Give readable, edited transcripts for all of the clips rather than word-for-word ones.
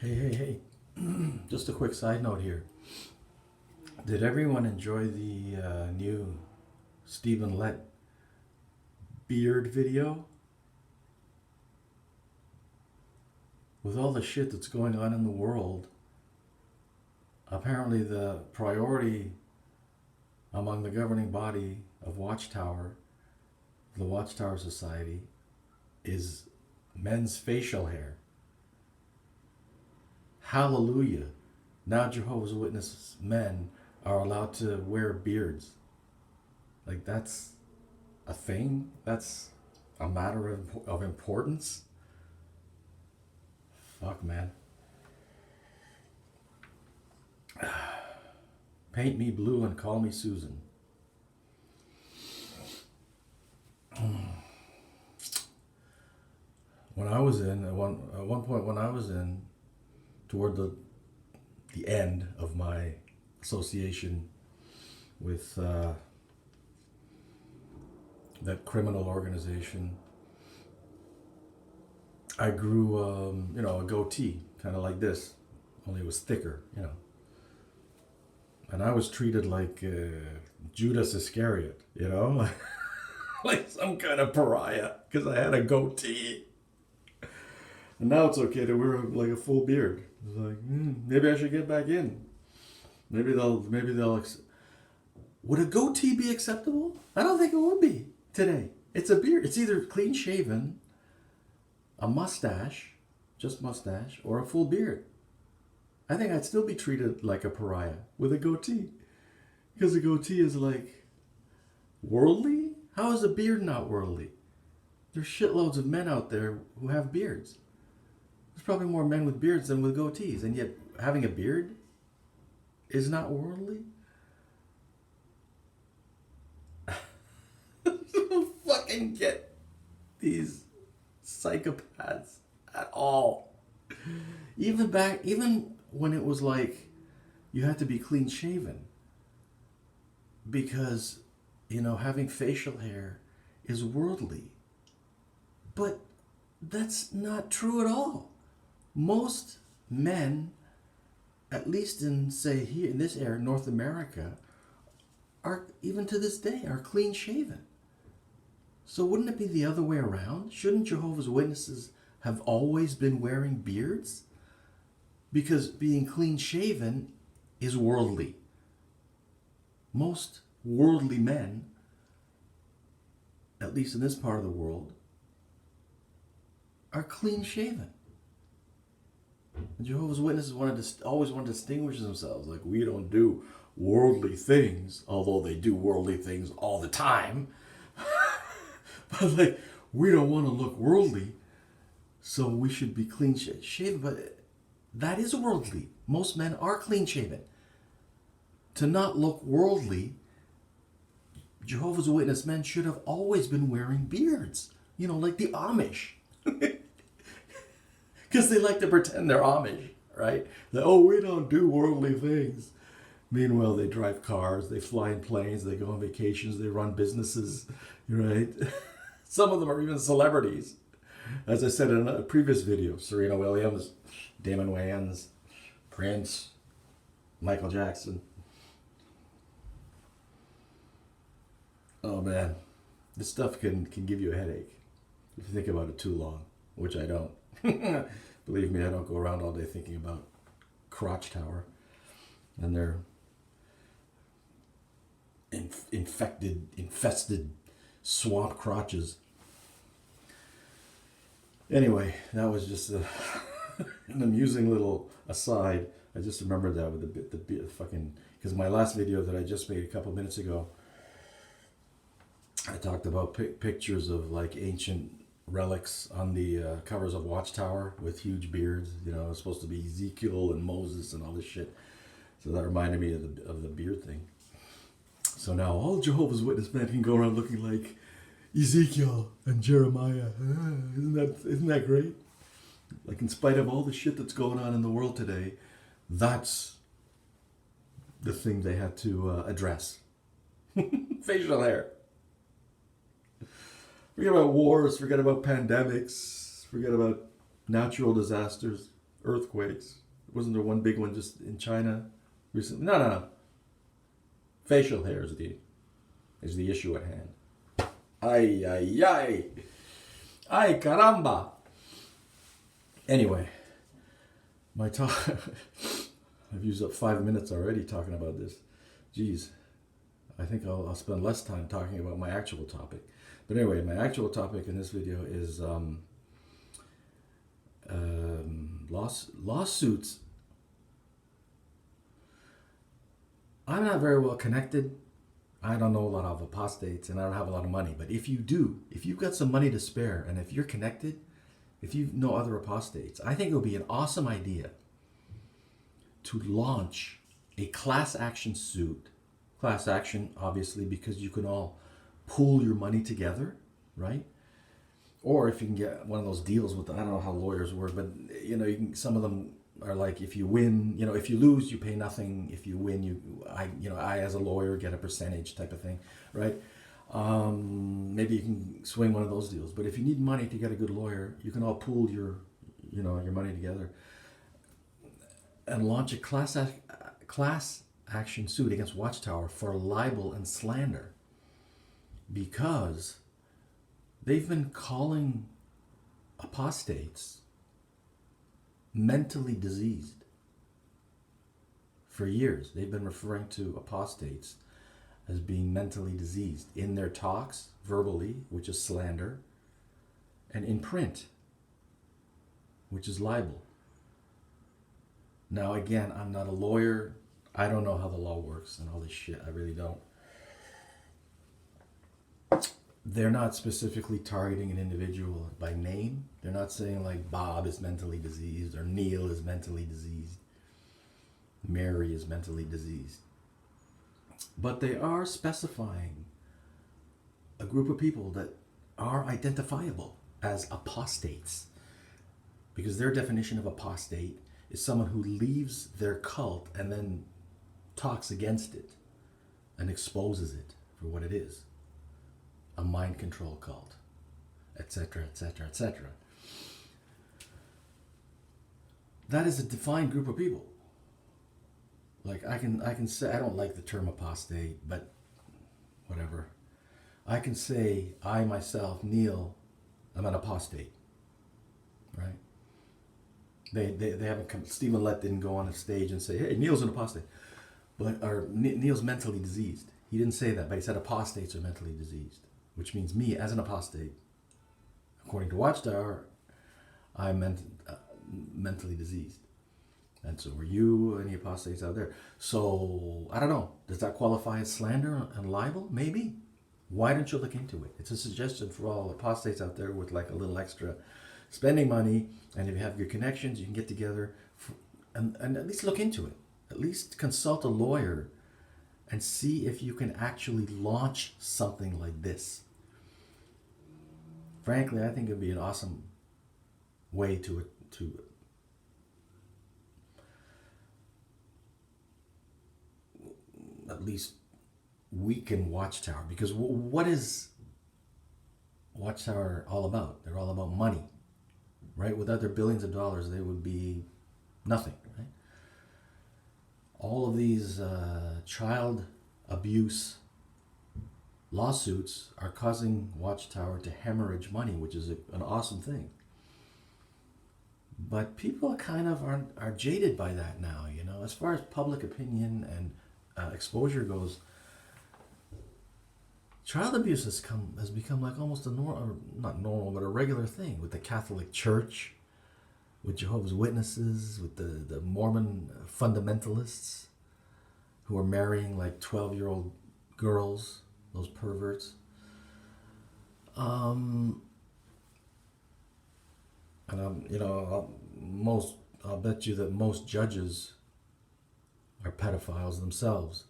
Hey. Just a quick side note here. Did everyone enjoy the new Stephen Lett beard video? With all the shit that's going on in the world, apparently the priority among the governing body of Watchtower, the Watchtower Society, is men's facial hair. Hallelujah. Now Jehovah's Witness men are allowed to wear beards. Like, that's a thing? That's a matter of importance? Fuck, man. Paint me blue and call me Susan. When I was in, at one point when I was in, toward the end of my association with that criminal organization, I grew, a goatee, kind of like this, only it was thicker, And I was treated like Judas Iscariot, like some kind of pariah, because I had a goatee. And now it's okay to wear like a full beard. It's like, maybe I should get back in. Maybe they'll. Would a goatee be acceptable? I don't think it would be today. It's a beard. It's either clean shaven, a mustache, just mustache, or a full beard. I think I'd still be treated like a pariah with a goatee. Because a goatee is like worldly? How is a beard not worldly? There's shitloads of men out there who have beards. There's probably more men with beards than with goatees, and yet having a beard is not worldly? I don't fucking get these psychopaths at all. Even when it was like you had to be clean shaven because, having facial hair is worldly. But that's not true at all. Most men, at least in, say, here in this area, North America, are, even to this day, are clean shaven. So wouldn't it be the other way around? Shouldn't Jehovah's Witnesses have always been wearing beards? Because being clean shaven is worldly. Most worldly men, at least in this part of the world, are clean shaven. And Jehovah's Witnesses always want to distinguish themselves. Like, we don't do worldly things, although they do worldly things all the time. But like, we don't want to look worldly, so we should be clean shaven. But that is worldly. Most men are clean shaven. To not look worldly, Jehovah's Witness men should have always been wearing beards. Like the Amish. Because they like to pretend they're Amish, right? We don't do worldly things. Meanwhile, they drive cars, they fly in planes, they go on vacations, they run businesses, right? Some of them are even celebrities. As I said in a previous video, Serena Williams, Damon Wayans, Prince, Michael Jackson. Oh man, this stuff can give you a headache if you think about it too long, which I don't. Believe me, I don't go around all day thinking about Watchtower and their infested swamp crotches. Anyway, that was just an amusing little aside. I just remembered that with the fucking, because my last video that I just made a couple minutes ago, I talked about pictures of like ancient relics on the covers of Watchtower with huge beards. It's supposed to be Ezekiel and Moses and all this shit. So that reminded me of the beard thing. So now all Jehovah's Witness men can go around looking like Ezekiel and Jeremiah. Isn't that great? Like, in spite of all the shit that's going on in the world today, that's the thing they had to address. Facial hair. Forget about wars, forget about pandemics, forget about natural disasters. earthquakes. Wasn't there one big one just in China recently? No. Facial hair is the issue at hand. Ay, ay, ay. Ay, caramba. Anyway, my talk. I've used up 5 minutes already talking about this. Jeez. I think I'll spend less time talking about my actual topic. But anyway, my actual topic in this video is lawsuits. I'm not very well connected. I don't know a lot of apostates, and I don't have a lot of money. But if you do, if you've got some money to spare, and if you're connected, if you know other apostates, I think it would be an awesome idea to launch a class action suit. Class action, obviously, because you can all pool your money together, right? Or if you can get one of those deals with, I don't know how lawyers work, but you know, some of them are like, if you win, you know, if you lose, you pay nothing. If you win, I as a lawyer get a percentage type of thing, right? Maybe you can swing one of those deals. But if you need money to get a good lawyer, you can all pool your money together and launch a class action suit against Watchtower for libel and slander, because they've been calling apostates mentally diseased for years. They've been referring to apostates as being mentally diseased in their talks, verbally, which is slander, and in print, which is libel. Now, again, I'm not a lawyer. I don't know how the law works and all this shit. I really don't. They're not specifically targeting an individual by name. They're not saying like Bob is mentally diseased or Neil is mentally diseased. Mary is mentally diseased. But they are specifying a group of people that are identifiable as apostates. Because their definition of apostate is someone who leaves their cult and then talks against it and exposes it for what it is. A mind control cult, etc., etc., etc. That is a defined group of people. Like I can say, I don't like the term apostate, but whatever. I can say, I myself, Neil, I'm an apostate, right? They haven't come. Stephen Lett didn't go on a stage and say, "Hey, Neil's an apostate," or Neil's mentally diseased. He didn't say that, but he said apostates are mentally diseased, which means me as an apostate, according to Watchtower, I'm mentally diseased. And so are you, any apostates out there. So, I don't know. Does that qualify as slander and libel? Maybe. Why don't you look into it? It's a suggestion for all apostates out there with like a little extra spending money. And if you have good connections, you can get together and at least look into it. At least consult a lawyer and see if you can actually launch something like this. Frankly, I think it would be an awesome way to at least weaken Watchtower. Because what is Watchtower all about? They're all about money, right? Without their billions of dollars, they would be nothing, right? All of these child abuse lawsuits are causing Watchtower to hemorrhage money, which is an awesome thing. But people kind of are jaded by that now, you know. As far as public opinion and exposure goes, child abuse has become like almost not normal, but a regular thing with the Catholic Church, with Jehovah's Witnesses, with the Mormon fundamentalists who are marrying like 12-year-old girls, those perverts. And I'll bet you that most judges are pedophiles themselves.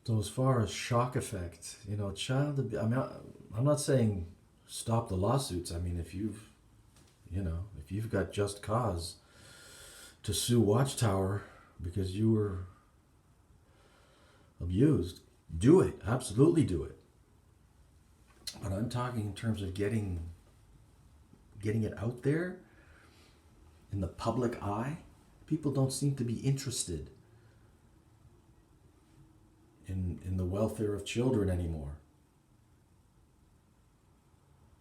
So as far as shock effect, child abuse, I'm not saying stop the lawsuits. I mean, if you've got just cause to sue Watchtower because you were abused, do it. Absolutely do it. But I'm talking in terms of getting getting it out there in the public eye, people don't seem to be interested in the welfare of children anymore.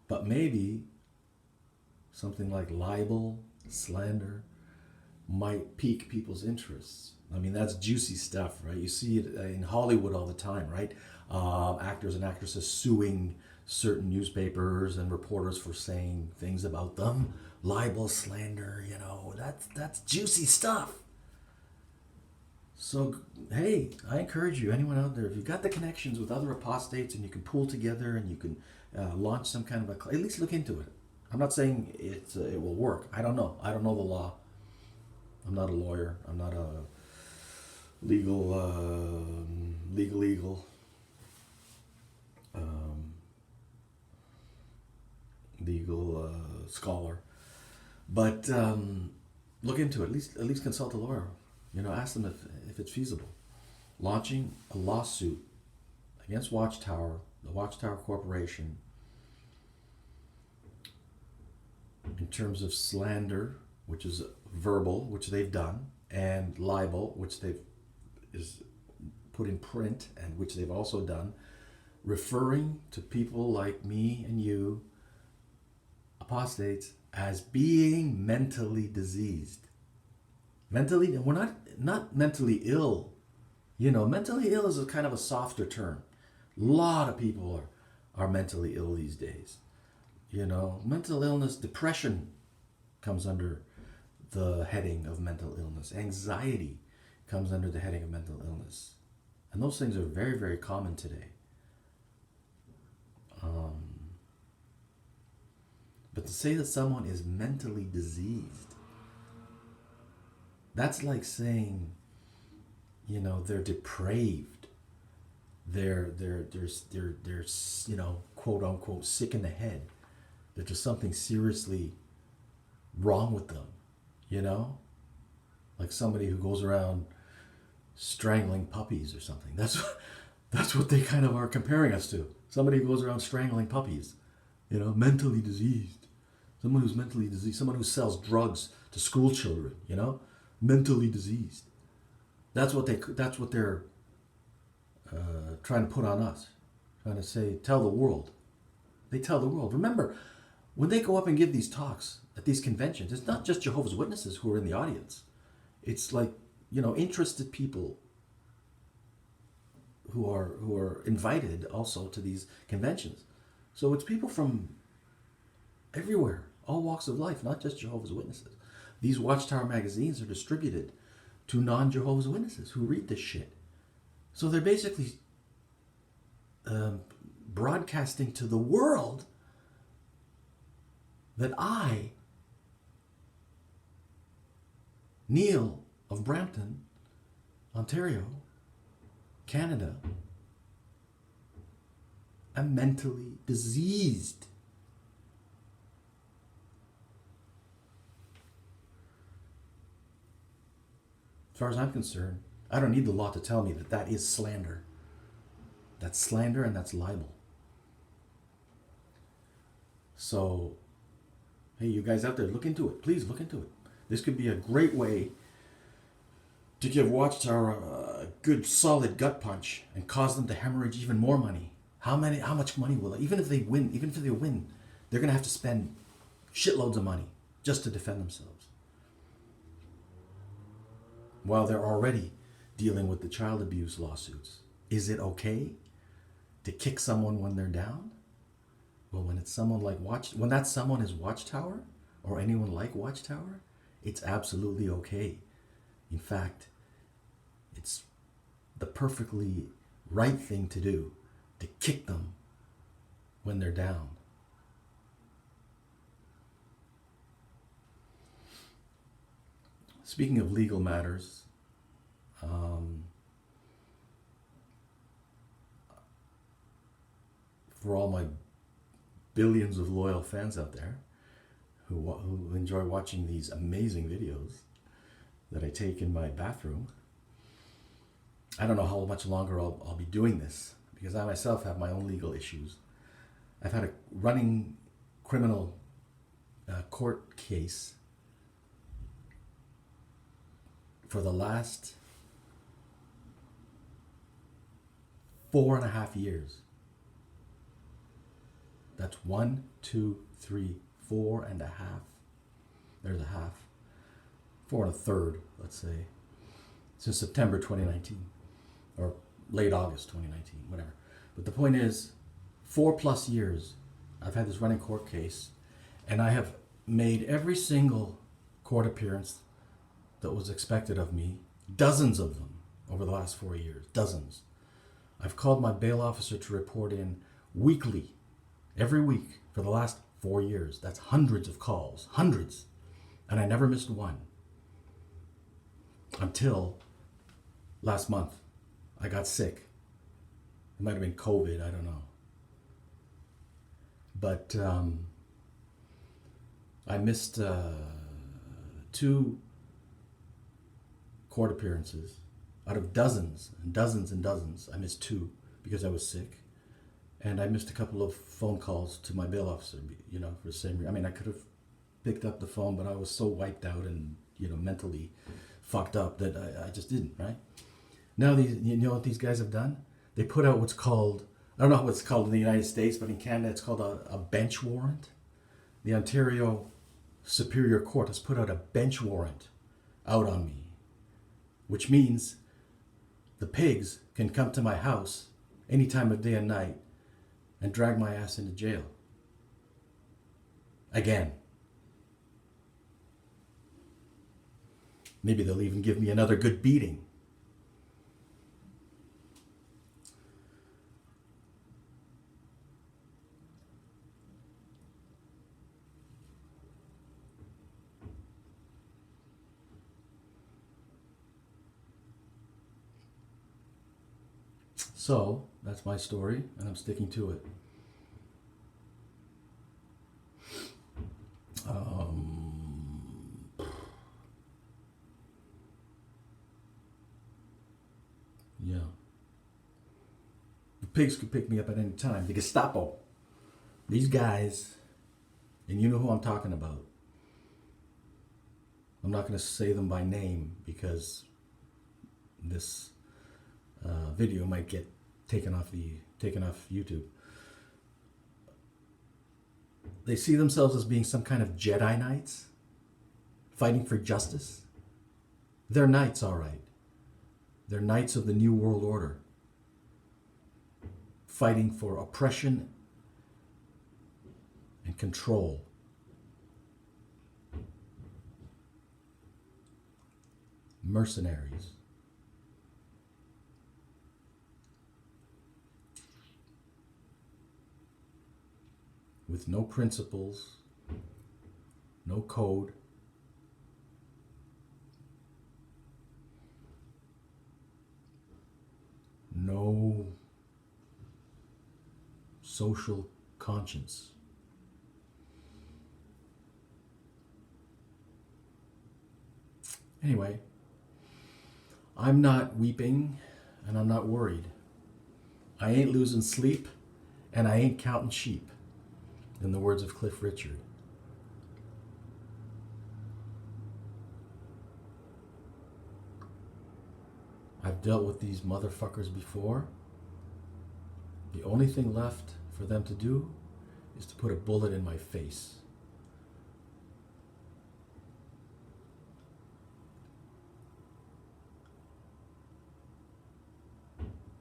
But maybe something like libel, slander, might pique people's interests. I mean, that's juicy stuff, right? You see it in Hollywood all the time, right? Actors and actresses suing certain newspapers and reporters for saying things about them. Libel, slander, that's juicy stuff. So, hey, I encourage you, anyone out there, if you've got the connections with other apostates and you can pull together and you can launch some kind of at least look into it. I'm not saying it will work. I don't know. I don't know the law. I'm not a lawyer. I'm not a legal scholar. But look into it. At least consult a lawyer. Ask them if it's feasible. Launching a lawsuit against Watchtower, the Watchtower Corporation, in terms of slander, which is verbal, which they've done, and libel, which is put in print and which they've also done, referring to people like me and you, apostates, as being mentally diseased. We're not mentally ill. Mentally ill is a kind of a softer term. A lot of people are mentally ill these days. Mental illness, depression comes under the heading of mental illness. Anxiety comes under the heading of mental illness. And those things are very, very common today. But to say that someone is mentally diseased, that's like saying, they're depraved. They're quote unquote sick in the head. There's just something seriously wrong with them, like somebody who goes around strangling puppies or something. That's what they kind of are comparing us to. Somebody who goes around strangling puppies, mentally diseased. Someone who's mentally diseased. Someone who sells drugs to school children, mentally diseased. That's what they're trying to put on us. Trying to say, tell the world. They tell the world. Remember, when they go up and give these talks at these conventions, it's not just Jehovah's Witnesses who are in the audience. It's like, interested people who are invited also to these conventions. So it's people from everywhere, all walks of life, not just Jehovah's Witnesses. These Watchtower magazines are distributed to non-Jehovah's Witnesses who read this shit. So they're basically broadcasting to the world that I, Neil of Brampton, Ontario, Canada, am mentally diseased. As far as I'm concerned, I don't need the law to tell me that is slander. That's slander and that's libel. So, hey, you guys out there, look into it. Please look into it. This could be a great way to give Watchtower a good solid gut punch and cause them to hemorrhage even more money. How much money will it? Even if they win, they're going to have to spend shitloads of money just to defend themselves. While they're already dealing with the child abuse lawsuits. Is it okay to kick someone when they're down? Well, when it's someone like when that someone is Watchtower or anyone like Watchtower, it's absolutely okay. In fact, it's the perfectly right thing to do to kick them when they're down. Speaking of legal matters, for all my billions of loyal fans out there who enjoy watching these amazing videos that I take in my bathroom, I don't know how much longer I'll be doing this, because I myself have my own legal issues. I've had a running criminal court case for the last 4.5 years. That's 1, 2, 3, 4.5. There's a half. 4 1/3, let's say. Since September 2019. Or late August 2019, whatever. But the point is, 4+ years I've had this running court case, and I have made every single court appearance that was expected of me, dozens of them over the last 4 years, dozens. I've called my bail officer to report in weekly, every week for the last 4 years. That's hundreds of calls, hundreds. And I never missed one. Until last month. I got sick. It might have been COVID, I don't know. But I missed 2 court appearances. Out of dozens and dozens and dozens, I missed 2 because I was sick. And I missed a couple of phone calls to my bail officer, for the same reason. I mean, I could have picked up the phone, but I was so wiped out and, mentally fucked up that I just didn't, right? Now, you know what these guys have done? They put out what's called, I don't know what it's called in the United States, but in Canada it's called a bench warrant. The Ontario Superior Court has put out a bench warrant out on me, which means the pigs can come to my house any time of day and night and drag my ass into jail. Again. Maybe they'll even give me another good beating. So, that's my story, and I'm sticking to it. Yeah. The pigs could pick me up at any time. The Gestapo. These guys, and you know who I'm talking about. I'm not going to say them by name because this video might get taken off YouTube. They see themselves as being some kind of Jedi Knights, fighting for justice. They're knights, all right. They're knights of the New World Order, fighting for oppression and control. Mercenaries. With no principles, no code. No social conscience. Anyway, I'm not weeping and I'm not worried. I ain't losing sleep and I ain't counting sheep, in the words of Cliff Richard. I've dealt with these motherfuckers before. The only thing left for them to do is to put a bullet in my face.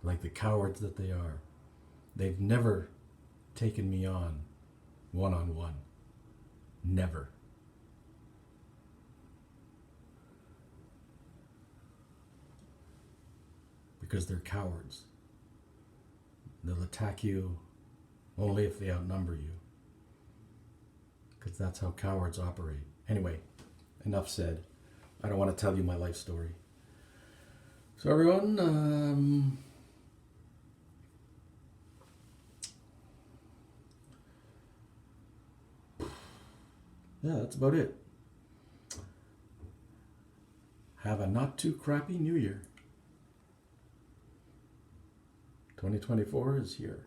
Like the cowards that they are. They've never taken me on one-on-one. Never. Because they're cowards. They'll attack you only if they outnumber you. Because that's how cowards operate. Anyway, enough said. I don't want to tell you my life story. So everyone, yeah, that's about it. Have a not too crappy new year. 2024 is here.